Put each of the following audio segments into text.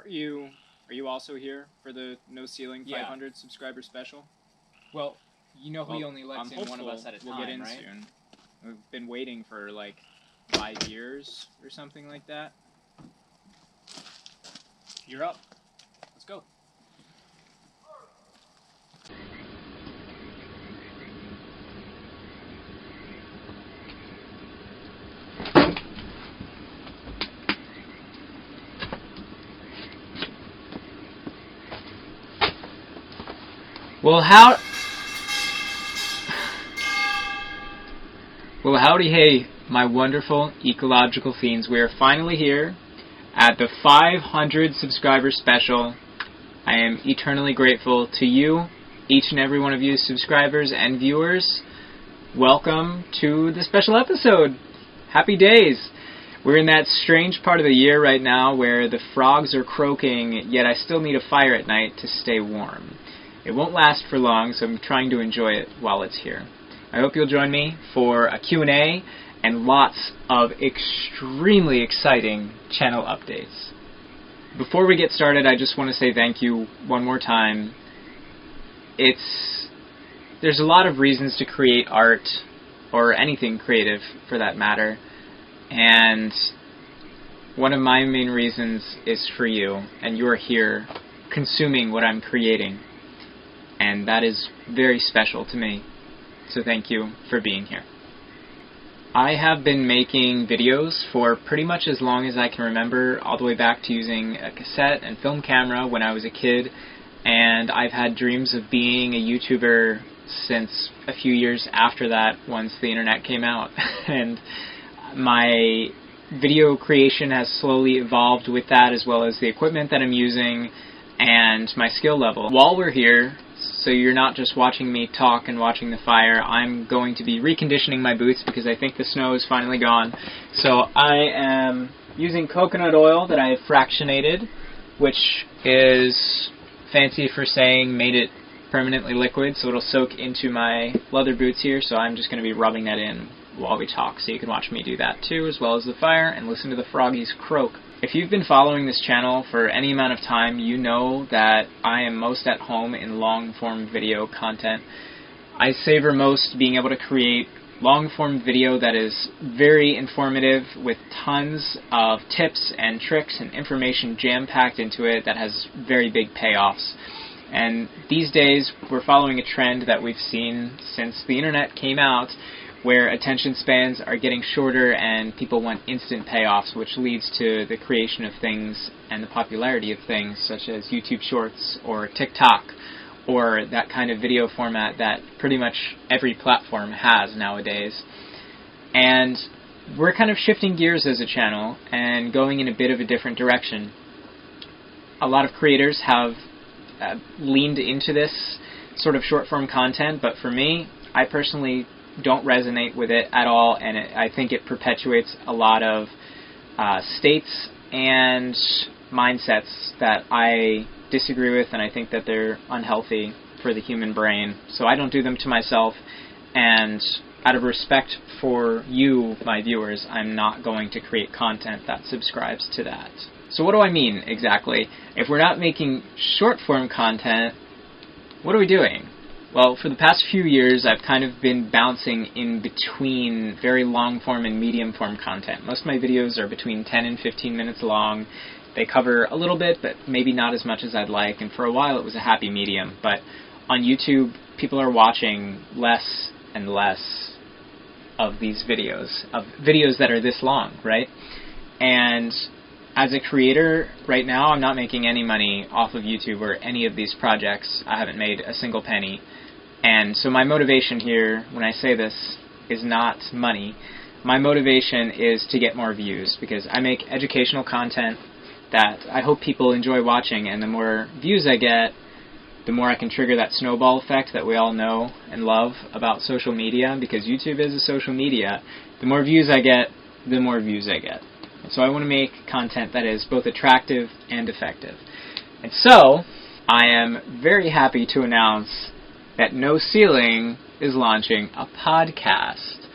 Are you also here for the No Ceiling 500 subscriber special? Well, you know he only lets in one of us at a time, we'll get in right? soon. We've been waiting for like 5 years or something like that. You're up. Let's go. Well, howdy hey, my wonderful ecological fiends. We are finally here at the 500 subscriber special. I am eternally grateful to you, each and every one of you subscribers and viewers. Welcome to the special episode. Happy days. We're in that strange part of the year right now where the frogs are croaking, yet I still need a fire at night to stay warm. It won't last for long, so I'm trying to enjoy it while it's here. I hope you'll join me for a Q&A and lots of extremely exciting channel updates. Before we get started, I just want to say thank you one more time. There's a lot of reasons to create art, or anything creative for that matter, and one of my main reasons is for you, and you are here consuming what I'm creating. And that is very special to me. So thank you for being here. I have been making videos for pretty much as long as I can remember, all the way back to using a cassette and film camera when I was a kid, and I've had dreams of being a YouTuber since a few years after that, once the internet came out. And my video creation has slowly evolved with that, as well as the equipment that I'm using and my skill level. While we're here, so you're not just watching me talk and watching the fire, I'm going to be reconditioning my boots because I think the snow is finally gone. So I am using coconut oil that I have fractionated, which is fancy for saying made it permanently liquid, so it'll soak into my leather boots here. So I'm just going to be rubbing that in while we talk, so you can watch me do that too, as well as the fire, and listen to the froggies croak. If you've been following this channel for any amount of time, you know that I am most at home in long-form video content. I savor most being able to create long-form video that is very informative, with tons of tips and tricks and information jam-packed into it that has very big payoffs. And these days, we're following a trend that we've seen since the internet came out, where attention spans are getting shorter and people want instant payoffs, which leads to the creation of things and the popularity of things such as YouTube Shorts or TikTok, or that kind of video format that pretty much every platform has nowadays. And we're kind of shifting gears as a channel and going in a bit of a different direction. A lot of creators have leaned into this sort of short-form content, but for me, I personally don't resonate with it at all, and I think it perpetuates a lot of states and mindsets that I disagree with, and I think that they're unhealthy for the human brain. So I don't do them to myself, and out of respect for you, my viewers, I'm not going to create content that subscribes to that. So what do I mean exactly? If we're not making short-form content, what are we doing? Well, for the past few years, I've kind of been bouncing in between very long-form and medium-form content. Most of my videos are between 10 and 15 minutes long. They cover a little bit, but maybe not as much as I'd like, and for a while it was a happy medium. But on YouTube, people are watching less and less of these videos that are this long, right? And as a creator, right now, I'm not making any money off of YouTube or any of these projects. I haven't made a single penny. And so my motivation here, when I say this, is not money. My motivation is to get more views, because I make educational content that I hope people enjoy watching, and the more views I get, the more I can trigger that snowball effect that we all know and love about social media, because YouTube is a social media. The more views I get, the more views I get. So I want to make content that is both attractive and effective. And so, I am very happy to announce that No Ceiling is launching a podcast.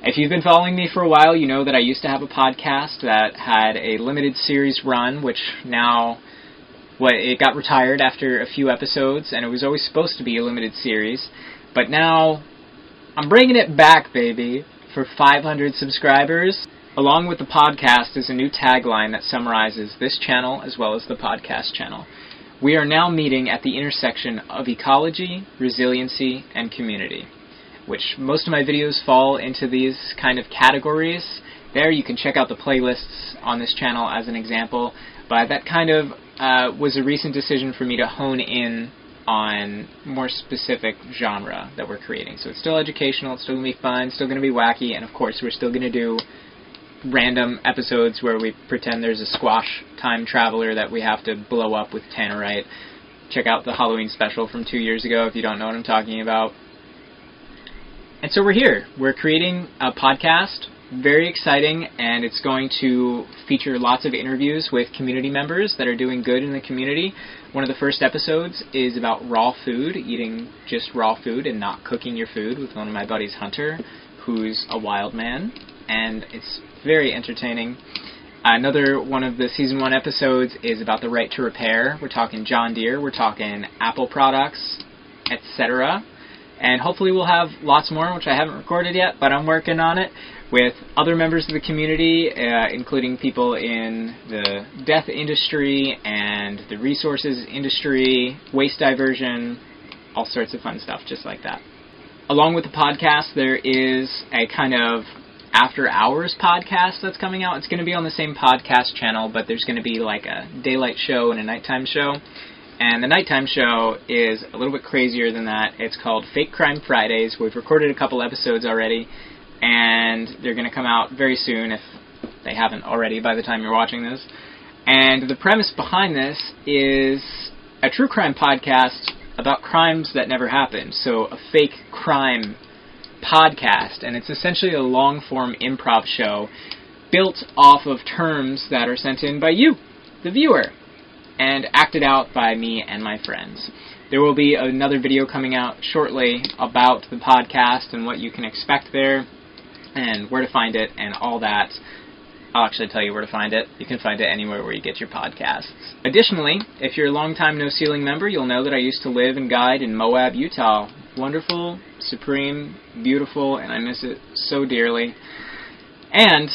If you've been following me for a while, you know that I used to have a podcast that had a limited series run, which now, it got retired after a few episodes, and it was always supposed to be a limited series. But now, I'm bringing it back, baby, for 500 subscribers. Along with the podcast is a new tagline that summarizes this channel as well as the podcast channel. We are now meeting at the intersection of ecology, resiliency, and community, which most of my videos fall into these kind of categories. There you can check out the playlists on this channel as an example, but that kind of was a recent decision for me to hone in on more specific genre that we're creating. So it's still educational, it's still going to be fun, still going to be wacky, and of course we're still going to do random episodes where we pretend there's a squash time traveler that we have to blow up with tannerite. Check out the Halloween special from 2 years ago if you don't know what I'm talking about. And so we're here. We're creating a podcast, very exciting, and it's going to feature lots of interviews with community members that are doing good in the community. One of the first episodes is about raw food, eating just raw food and not cooking your food, with one of my buddies, Hunter, who's a wild man, and it's very entertaining. Another one of the Season 1 episodes is about the right to repair. We're talking John Deere, we're talking Apple products, etc. And hopefully we'll have lots more, which I haven't recorded yet, but I'm working on it, with other members of the community, including people in the death industry and the resources industry, waste diversion, all sorts of fun stuff just like that. Along with the podcast, there is a kind of after-hours podcast that's coming out. It's going to be on the same podcast channel, but there's going to be like a daylight show and a nighttime show. And the nighttime show is a little bit crazier than that. It's called Fake Crime Fridays. We've recorded a couple episodes already, and they're going to come out very soon, if they haven't already by the time you're watching this. And the premise behind this is a true crime podcast about crimes that never happened. So a fake crime podcast, and it's essentially a long-form improv show built off of terms that are sent in by you, the viewer, and acted out by me and my friends. There will be another video coming out shortly about the podcast and what you can expect there, and where to find it, and all that. I'll actually tell you where to find it. You can find it anywhere where you get your podcasts. Additionally, if you're a long-time No Ceiling member, you'll know that I used to live and guide in Moab, Utah. Wonderful, supreme, beautiful, and I miss it so dearly. And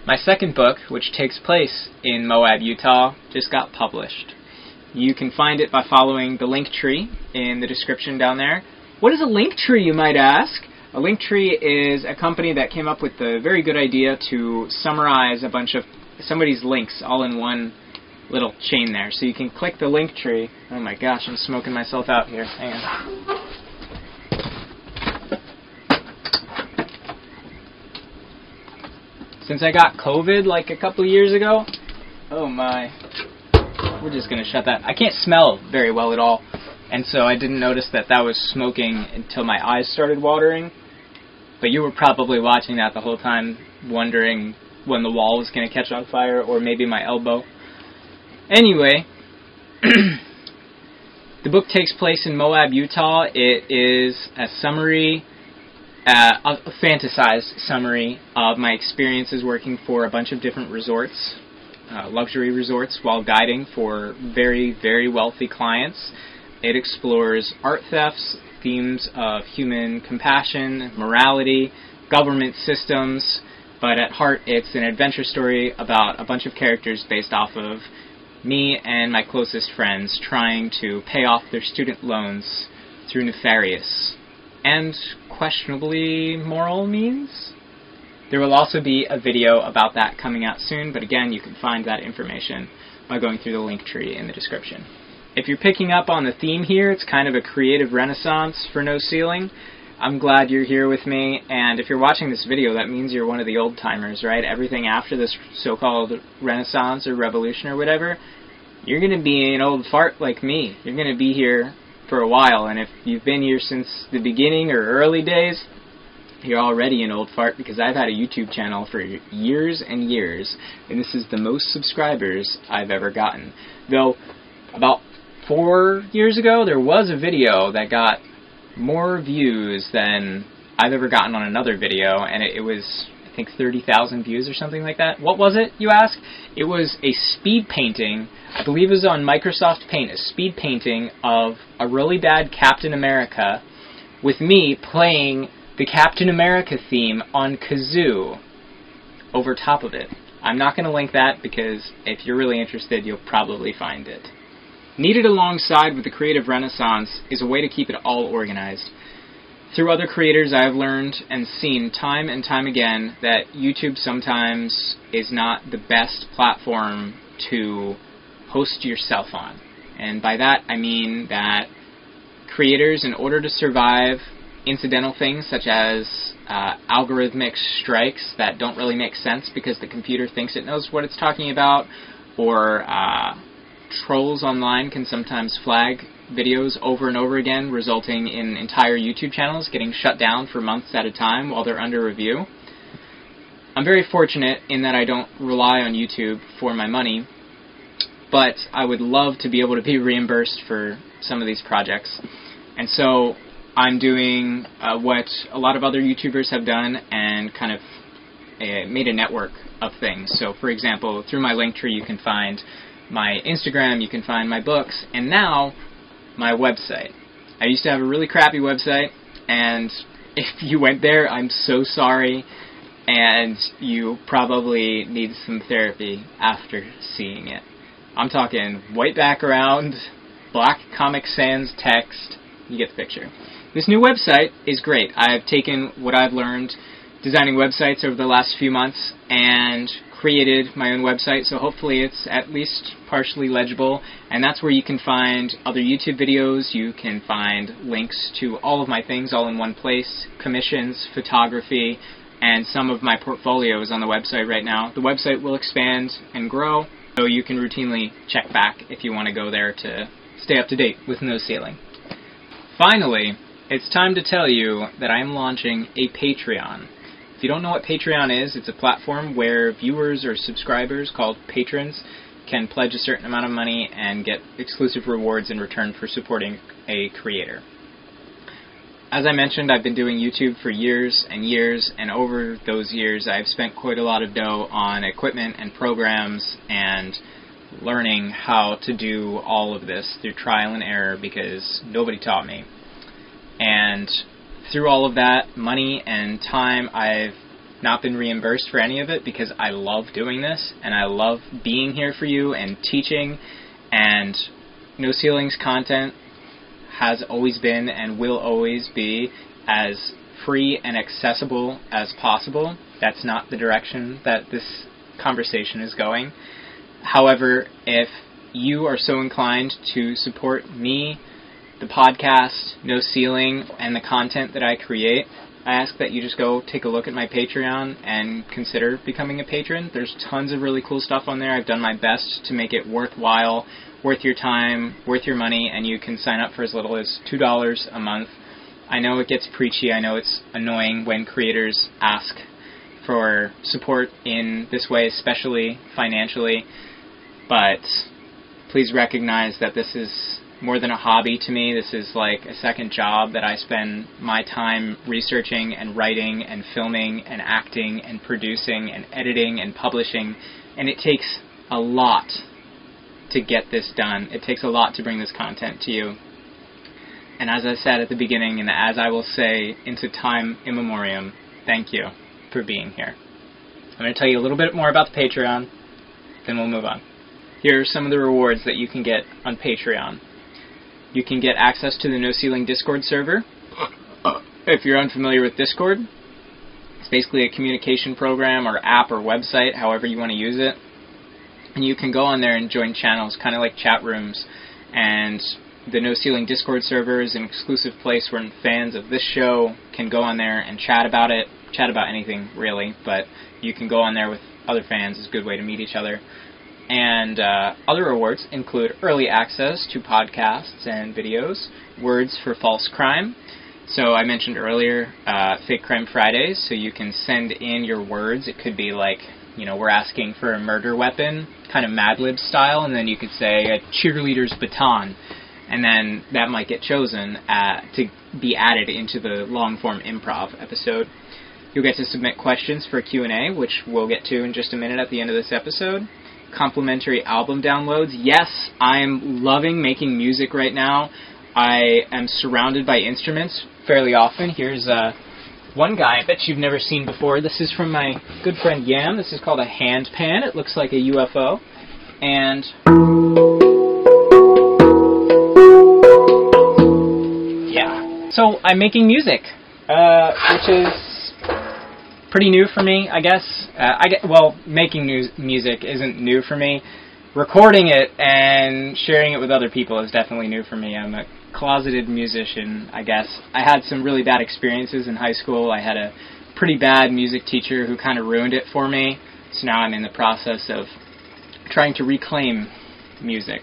my second book, which takes place in Moab, Utah, just got published. You can find it by following the link tree in the description down there. What is a link tree, you might ask? A link tree is a company that came up with the very good idea to summarize a bunch of somebody's links all in one little chain there. So you can click the link tree. Oh my gosh, I'm smoking myself out here. Hang on. Since I got COVID like a couple of years ago, oh my, we're just going to shut that. I can't smell very well at all, and so I didn't notice that was smoking until my eyes started watering. But you were probably watching that the whole time, wondering when the wall was going to catch on fire, or maybe my elbow. Anyway, the book takes place in Moab, Utah. It is a summary, a fantasized summary of my experiences working for a bunch of different resorts, luxury resorts, while guiding for very, very wealthy clients. It explores art thefts, themes of human compassion, morality, government systems, but at heart it's an adventure story about a bunch of characters based off of me and my closest friends trying to pay off their student loans through nefarious and questionably moral means. There will also be a video about that coming out soon, but again, you can find that information by going through the link tree in the description. If you're picking up on the theme here, it's kind of a creative renaissance for No Ceiling. I'm glad you're here with me, and if you're watching this video, that means you're one of the old-timers, right? Everything after this so-called renaissance or revolution or whatever, you're going to be an old fart like me. You're going to be here for a while, and if you've been here since the beginning or early days, you're already an old fart, because I've had a YouTube channel for years and years, and this is the most subscribers I've ever gotten. Though, about 4 years ago, there was a video that got more views than I've ever gotten on another video, and it was, I think, 30,000 views or something like that. What was it, you ask? It was a speed painting, I believe it was on Microsoft Paint, a speed painting of a really bad Captain America with me playing the Captain America theme on kazoo over top of it. I'm not going to link that because if you're really interested, you'll probably find it. Needed alongside with the Creative Renaissance is a way to keep it all organized. Through other creators, I have learned and seen time and time again that YouTube sometimes is not the best platform to host yourself on. And by that, I mean that creators, in order to survive incidental things such as algorithmic strikes that don't really make sense because the computer thinks it knows what it's talking about, or trolls online can sometimes flag videos over and over again, resulting in entire YouTube channels getting shut down for months at a time while they're under review. I'm very fortunate in that I don't rely on YouTube for my money, but I would love to be able to be reimbursed for some of these projects. And so I'm doing what a lot of other YouTubers have done and kind of made a network of things. So for example, through my Linktree you can find my Instagram, you can find my books, and now my website. I used to have a really crappy website, and if you went there, I'm so sorry, and you probably need some therapy after seeing it. I'm talking white background, black Comic Sans text, you get the picture. This new website is great. I've taken what I've learned designing websites over the last few months and created my own website, so hopefully it's at least partially legible, and that's where you can find other YouTube videos, you can find links to all of my things all in one place, commissions, photography, and some of my portfolios on the website right now. The website will expand and grow, so you can routinely check back if you want to go there to stay up to date with No Ceiling. Finally, it's time to tell you that I am launching a Patreon. If you don't know what Patreon is, it's a platform where viewers or subscribers, called patrons, can pledge a certain amount of money and get exclusive rewards in return for supporting a creator. As I mentioned, I've been doing YouTube for years and years, and over those years I've spent quite a lot of dough on equipment and programs and learning how to do all of this through trial and error because nobody taught me. And through all of that money and time, I've not been reimbursed for any of it because I love doing this and I love being here for you and teaching, and No Ceiling's content has always been and will always be as free and accessible as possible. That's not the direction that this conversation is going. However, if you are so inclined to support me, the podcast, No Ceiling, and the content that I create, I ask that you just go take a look at my Patreon and consider becoming a patron. There's tons of really cool stuff on there. I've done my best to make it worthwhile, worth your time, worth your money, and you can sign up for as little as $2 a month. I know it gets preachy. I know it's annoying when creators ask for support in this way, especially financially, but please recognize that this is more than a hobby to me. This is like a second job that I spend my time researching and writing and filming and acting and producing and editing and publishing, and it takes a lot to get this done. It takes a lot to bring this content to you. And as I said at the beginning, and as I will say into time immemorial, thank you for being here. I'm going to tell you a little bit more about the Patreon, then we'll move on. Here are some of the rewards that you can get on Patreon. You can get access to the No Ceiling Discord server. If you're unfamiliar with Discord, it's basically a communication program or app or website, however you want to use it. And you can go on there and join channels, kind of like chat rooms. And the No Ceiling Discord server is an exclusive place where fans of this show can go on there and chat about it, chat about anything really, but you can go on there with other fans. It's a good way to meet each other. And other rewards include early access to podcasts and videos, words for false crime. So I mentioned earlier Fake Crime Fridays, so you can send in your words. It could be like, you know, we're asking for a murder weapon, kind of Mad Lib style, and then you could say a cheerleader's baton. and then that might get chosen to be added into the long-form improv episode. You'll get to submit questions for Q&A, which we'll get to in just a minute at the end of this episode. Complimentary album downloads. Yes, I'm loving making music right now. I am surrounded by instruments fairly often. Here's one guy I bet you've never seen before. This is from my good friend Yam. This is called a hand pan. It looks like a UFO. And yeah. So I'm making music, which is pretty new for me, I guess. Making music isn't new for me. Recording it and sharing it with other people is definitely new for me. I'm a closeted musician, I guess. I had some really bad experiences in high school. I had a pretty bad music teacher who kind of ruined it for me. So now I'm in the process of trying to reclaim music.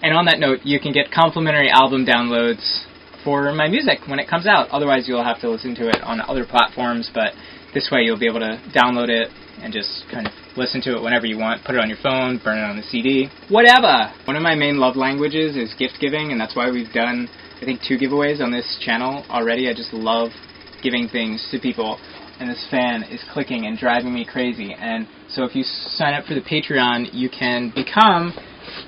And on that note, you can get complimentary album downloads for my music when it comes out. Otherwise, you'll have to listen to it on other platforms, but this way you'll be able to download it and just kind of listen to it whenever you want. Put it on your phone, burn it on the CD, whatever. One of my main love languages is gift giving, and that's why we've done, I think, 2 giveaways on this channel already. I just love giving things to people, and this fan is clicking and driving me crazy. And so if you sign up for the Patreon, you can become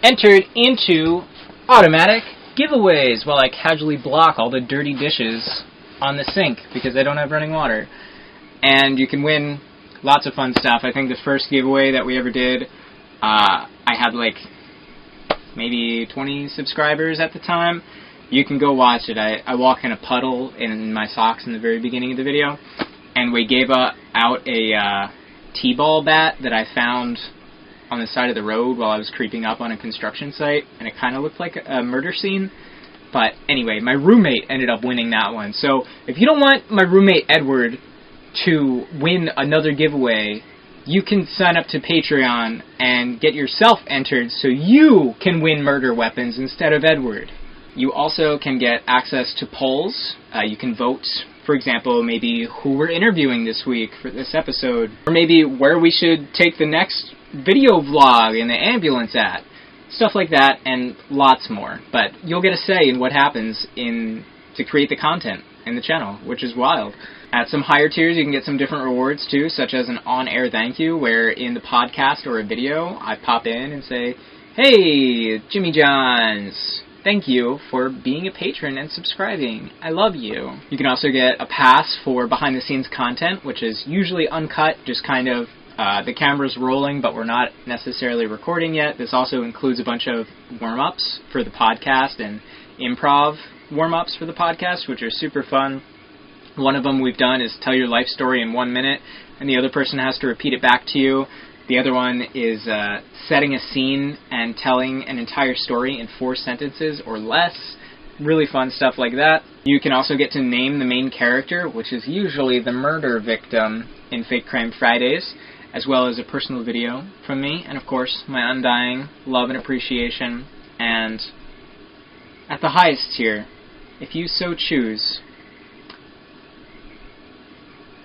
entered into automatic giveaways while I casually block all the dirty dishes on the sink because I don't have running water. And you can win lots of fun stuff. I think the first giveaway that we ever did, I had like maybe 20 subscribers at the time. You can go watch it. I walk in a puddle in my socks in the very beginning of the video, and we gave out a t-ball bat that I found on the side of the road while I was creeping up on a construction site, and it kind of looked like a murder scene. But anyway, my roommate ended up winning that one. So if you don't want my roommate Edward to win another giveaway, you can sign up to Patreon and get yourself entered so you can win murder weapons instead of Edward. You also can get access to polls. You can vote, for example, maybe who we're interviewing this week for this episode, or maybe where we should take the next video vlog in the ambulance at. Stuff like that and lots more. But you'll get a say in what happens to create the content in the channel, which is wild. At some higher tiers, you can get some different rewards too, such as an on-air thank you, where in the podcast or a video, I pop in and say, "Hey, Jimmy Johns, thank you for being a patron and subscribing. I love you." You can also get a pass for behind-the-scenes content, which is usually uncut, just kind of the camera's rolling, but we're not necessarily recording yet. This also includes a bunch of warm-ups for the podcast and improv warm-ups for the podcast, which are super fun. One of them we've done is tell your life story in 1 minute, and the other person has to repeat it back to you. The other one is setting a scene and telling an entire story in 4 sentences or less. Really fun stuff like that. You can also get to name the main character, which is usually the murder victim in Fake Crime Fridays, as well as a personal video from me, and of course my undying love and appreciation. And at the highest tier, if you so choose,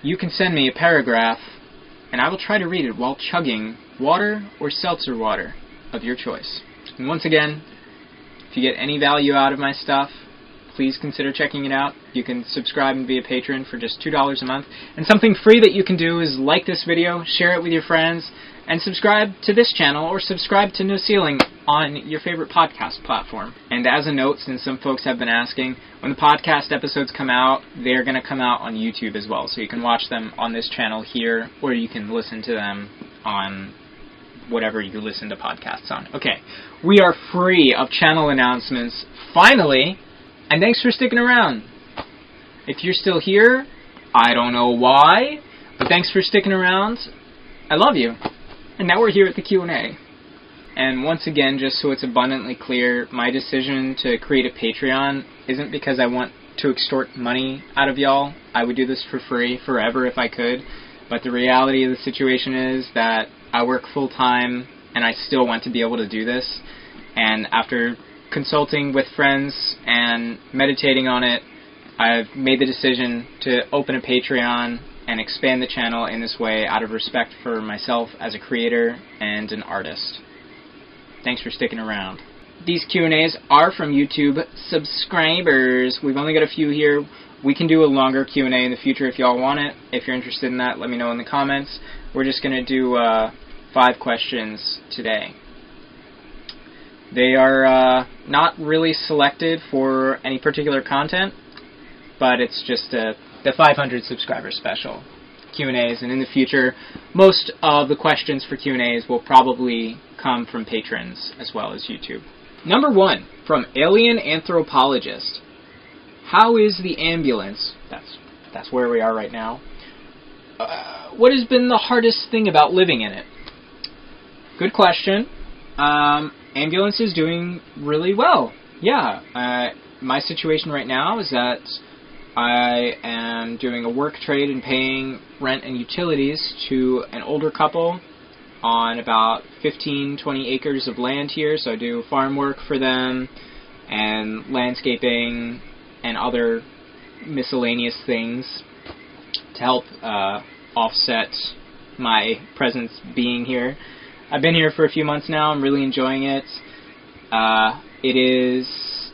you can send me a paragraph, and I will try to read it while chugging water or seltzer water of your choice. And once again, if you get any value out of my stuff, please consider checking it out. You can subscribe and be a patron for just $2 a month. And something free that you can do is like this video, share it with your friends, and subscribe to this channel or subscribe to No Ceiling on your favorite podcast platform. And as a note, since some folks have been asking, when the podcast episodes come out, they're going to come out on YouTube as well. So you can watch them on this channel here, or you can listen to them on whatever you listen to podcasts on. Okay, we are free of channel announcements, finally, and thanks for sticking around. If you're still here, I don't know why, but thanks for sticking around. I love you. And now we're here at the Q&A. And once again, just so it's abundantly clear, my decision to create a Patreon isn't because I want to extort money out of y'all. I would do this for free forever if I could. But the reality of the situation is that I work full-time and I still want to be able to do this. And after consulting with friends and meditating on it, I've made the decision to open a Patreon and expand the channel in this way out of respect for myself as a creator and an artist. Thanks for sticking around. these Q&As are from YouTube subscribers. We've only got a few here. We can do a longer Q&A in the future if y'all want it. If you're interested in that, let me know in the comments. We're just going to do 5 questions today. They are not really selected for any particular content, but it's just the 500 subscriber special Q&As, and in the future, most of the questions for Q&As will probably come from patrons as well as YouTube. Number 1, from Alien Anthropologist. How is the ambulance? That's where we are right now. What has been the hardest thing about living in it? Good question. Ambulance is doing really well. Yeah. My situation right now is that I am doing a work trade and paying rent and utilities to an older couple on about 15-20 acres of land here. So I do farm work for them and landscaping and other miscellaneous things to help offset my presence being here. I've been here for a few months now. I'm really enjoying it. It is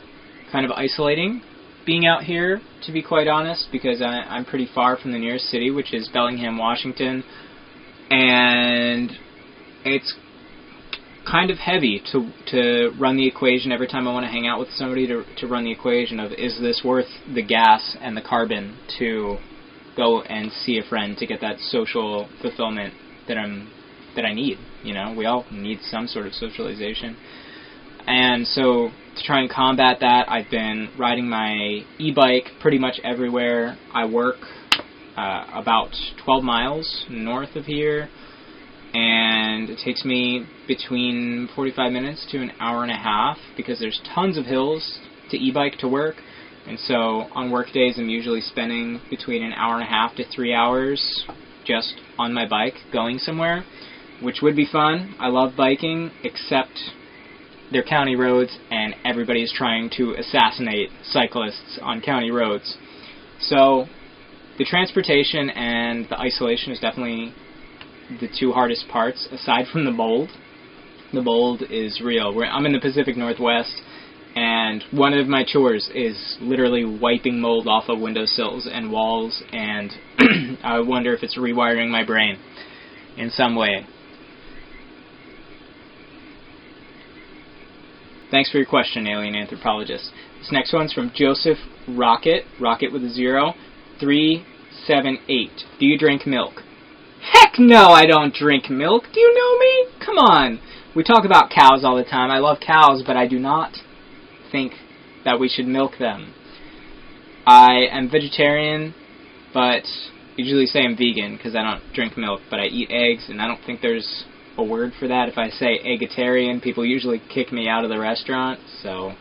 kind of isolating being out here, to be quite honest, because I'm pretty far from the nearest city, which is Bellingham, Washington, and it's kind of heavy to run the equation every time I want to hang out with somebody, to run the equation of, is this worth the gas and the carbon to go and see a friend to get that social fulfillment that I need. You know, we all need some sort of socialization. And so to try and combat that, I've been riding my e-bike pretty much everywhere. I work about 12 miles north of here, and it takes me between 45 minutes to an hour and a half because there's tons of hills to e-bike to work. And so on work days, I'm usually spending between an hour and a half to 3 hours just on my bike going somewhere, which would be fun. I love biking, except they're county roads, and everybody's trying to assassinate cyclists on county roads. So the transportation and the isolation is definitely the 2 hardest parts, aside from the mold. The mold is real. I'm in the Pacific Northwest, and one of my chores is literally wiping mold off of windowsills and walls, and I wonder if it's rewiring my brain in some way. Thanks for your question, Alien Anthropologist. This next one's from Joseph Rocket with a 0, 378. Do you drink milk? Heck no, I don't drink milk. Do you know me? Come on. We talk about cows all the time. I love cows, but I do not think that we should milk them. I am vegetarian, but usually say I'm vegan because I don't drink milk, but I eat eggs, and I don't think there's a word for that. If I say eggetarian, people usually kick me out of the restaurant, so.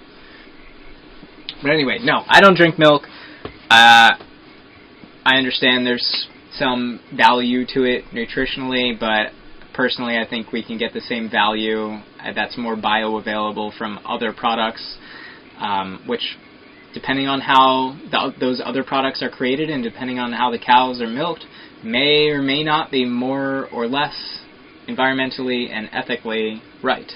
But anyway, no, I don't drink milk. I understand there's some value to it nutritionally, but personally I think we can get the same value that's more bioavailable from other products, which, depending on how those other products are created and depending on how the cows are milked, may or may not be more or less environmentally and ethically right.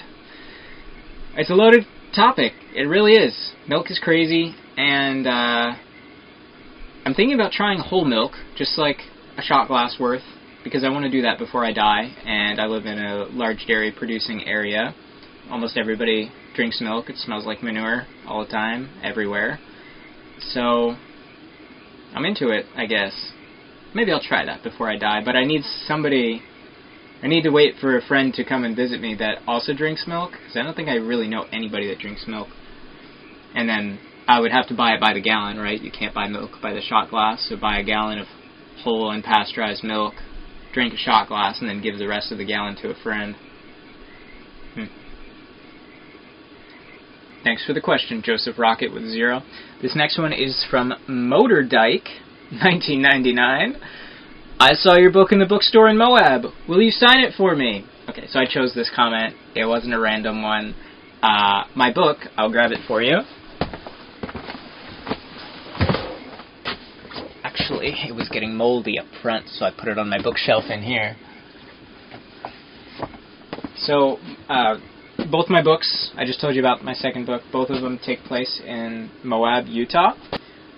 It's a loaded topic. It really is. Milk is crazy, and I'm thinking about trying whole milk, just like a shot glass worth, because I want to do that before I die, and I live in a large dairy producing area. Almost everybody drinks milk. It smells like manure all the time, everywhere. So I'm into it, I guess. Maybe I'll try that before I die, but I need to wait for a friend to come and visit me that also drinks milk, because I don't think I really know anybody that drinks milk. And then I would have to buy it by the gallon, right? You can't buy milk by the shot glass, so buy a gallon of whole unpasteurized milk, drink a shot glass, and then give the rest of the gallon to a friend. Thanks for the question, Joseph Rocket with 0. This next one is from Motordyke, 1999. I saw your book in the bookstore in Moab. Will you sign it for me? Okay, so I chose this comment. It wasn't a random one. My book, I'll grab it for you. Actually, it was getting moldy up front, so I put it on my bookshelf in here. So, both my books, I just told you about my second book, both of them take place in Moab, Utah.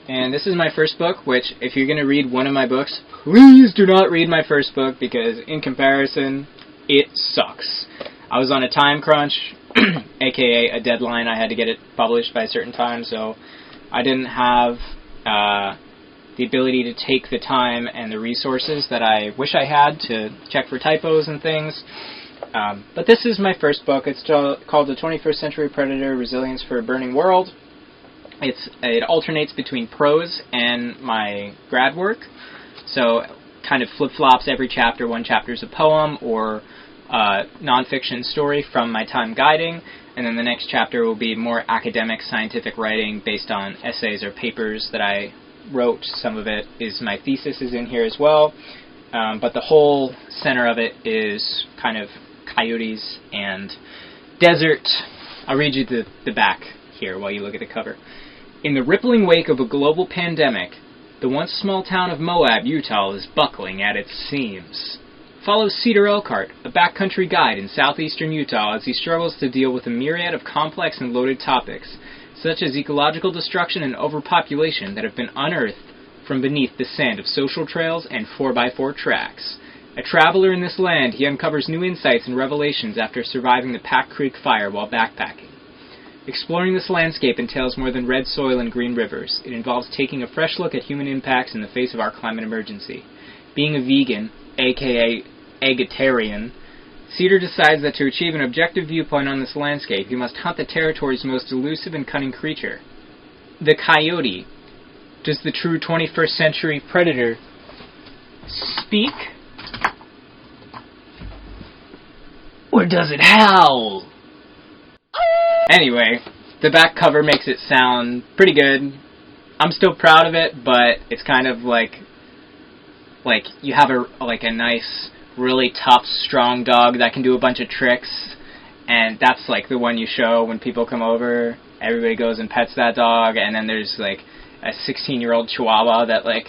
And this is my first book, which, if you're going to read one of my books, please do not read my first book, because in comparison, it sucks. I was on a time crunch, aka a deadline. I had to get it published by a certain time, so I didn't have the ability to take the time and the resources that I wish I had to check for typos and things. But this is my first book. It's called The 21st Century Predator, Resilience for a Burning World. It alternates between prose and my grad work. So kind of flip-flops every chapter. One chapter is a poem or non-fiction story from my time guiding, and then the next chapter will be more academic scientific writing based on essays or papers that I wrote. Some of it is my thesis is in here as well, but the whole center of it is kind of coyotes and desert. I'll read you the back here while you look at the cover. In the rippling wake of a global pandemic, the once small town of Moab, Utah is buckling at its seams. Follow Cedar, a backcountry guide in southeastern Utah, as he struggles to deal with a myriad of complex and loaded topics, such as ecological destruction and overpopulation that have been unearthed from beneath the sand of social trails and 4x4 tracks. A traveler in this land, he uncovers new insights and revelations after surviving the Pack Creek fire while backpacking. Exploring this landscape entails more than red soil and green rivers. It involves taking a fresh look at human impacts in the face of our climate emergency. Being a vegan, aka eggetarian, Cedar decides that to achieve an objective viewpoint on this landscape, he must hunt the territory's most elusive and cunning creature, the coyote. Does the true 21st century predator speak? Or does it howl? Anyway, the back cover makes it sound pretty good. I'm still proud of it, but it's kind of like you have a nice, really tough, strong dog that can do a bunch of tricks, and that's like the one you show when people come over. Everybody goes and pets that dog, and then there's like a 16-year-old chihuahua that like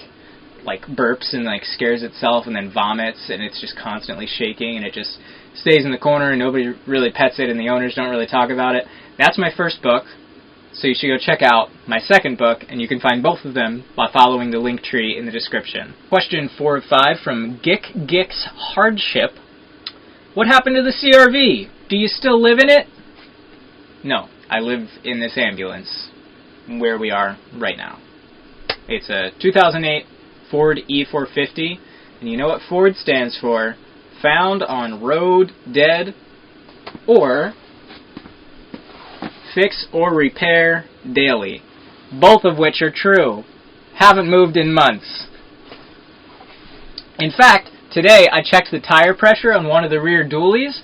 burps and like scares itself and then vomits, and it's just constantly shaking, and it just stays in the corner and nobody really pets it and the owners don't really talk about it. That's my first book, so you should go check out my second book, and you can find both of them by following the link tree in the description. Question 4 of 5 from Gick's Hardship. What happened to the CRV? Do you still live in it? No, I live in this ambulance where we are right now. It's a 2008 Ford E450, and you know what Ford stands for? Found on road dead, or fix or repair daily. Both of which are true. Haven't moved in months. In fact, today I checked the tire pressure on one of the rear dualies.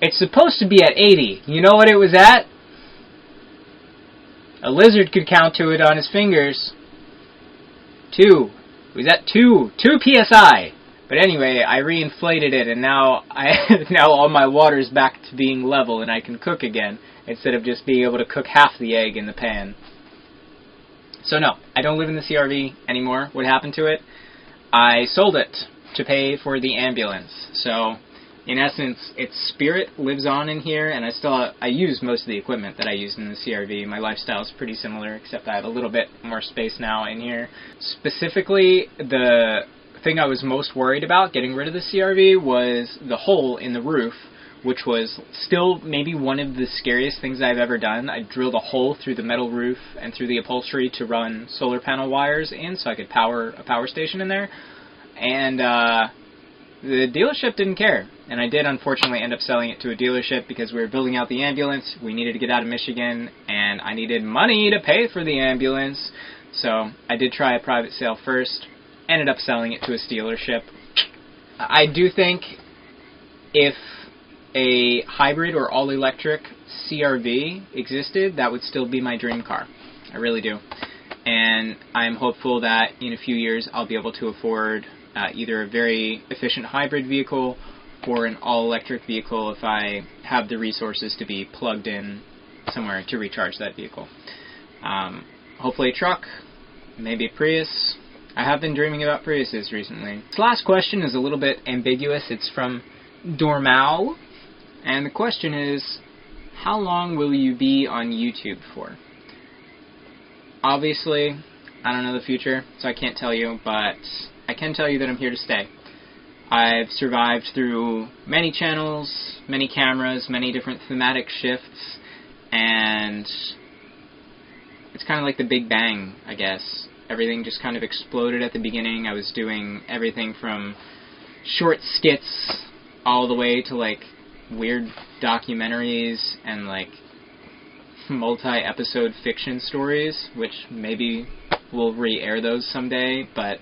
It's supposed to be at 80. You know what it was at? A lizard could count to it on his fingers. 2. It was at 2 PSI. But anyway, I reinflated it, and now all my water's back to being level, and I can cook again, instead of just being able to cook half the egg in the pan. So no, I don't live in the CRV anymore. What happened to it? I sold it to pay for the ambulance. So, in essence, its spirit lives on in here, and I use most of the equipment that I used in the CRV. My lifestyle is pretty similar, except I have a little bit more space now in here. Specifically, the thing I was most worried about getting rid of the CRV was the hole in the roof, which was still maybe one of the scariest things I've ever done. I drilled a hole through the metal roof and through the upholstery to run solar panel wires in so I could power a power station in there. And the dealership didn't care. And I did unfortunately end up selling it to a dealership because we were building out the ambulance. We needed to get out of Michigan, and I needed money to pay for the ambulance. So I did try a private sale first. Ended up selling it to a dealership. I do think if a hybrid or all-electric CRV existed, that would still be my dream car. I really do. And I'm hopeful that in a few years I'll be able to afford either a very efficient hybrid vehicle or an all-electric vehicle if I have the resources to be plugged in somewhere to recharge that vehicle. Hopefully a truck, maybe a Prius. I have been dreaming about Priuses recently. This last question is a little bit ambiguous. It's from Dormal, and the question is, how long will you be on YouTube for? Obviously, I don't know the future, so I can't tell you, but I can tell you that I'm here to stay. I've survived through many channels, many cameras, many different thematic shifts, and it's kind of like the Big Bang, I guess. Everything just kind of exploded at the beginning. I was doing everything from short skits all the way to like weird documentaries and like multi-episode fiction stories, which maybe we'll re-air those someday, but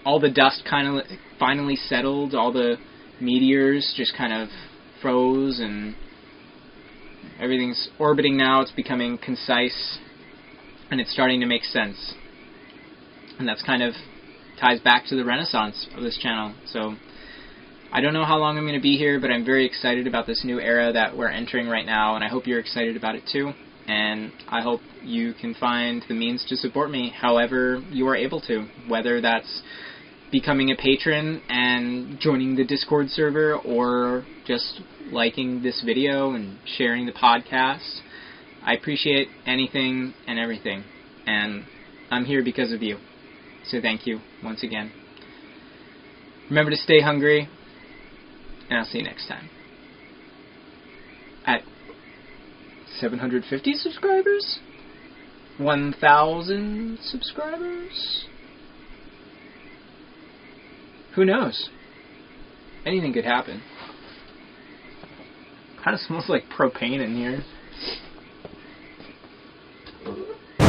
all the dust kind of finally settled, all the meteors just kind of froze, and everything's orbiting now. It's becoming concise, and it's starting to make sense. And that's kind of ties back to the renaissance of this channel. So I don't know how long I'm going to be here, but I'm very excited about this new era that we're entering right now, and I hope you're excited about it too. And I hope you can find the means to support me however you are able to, whether that's becoming a patron and joining the Discord server, or just liking this video and sharing the podcast. I appreciate anything and everything, and I'm here because of you. So thank you once again. Remember to stay hungry, and I'll see you next time. At 750 subscribers? 1,000 subscribers? Who knows? Anything could happen. Kind of smells like propane in here.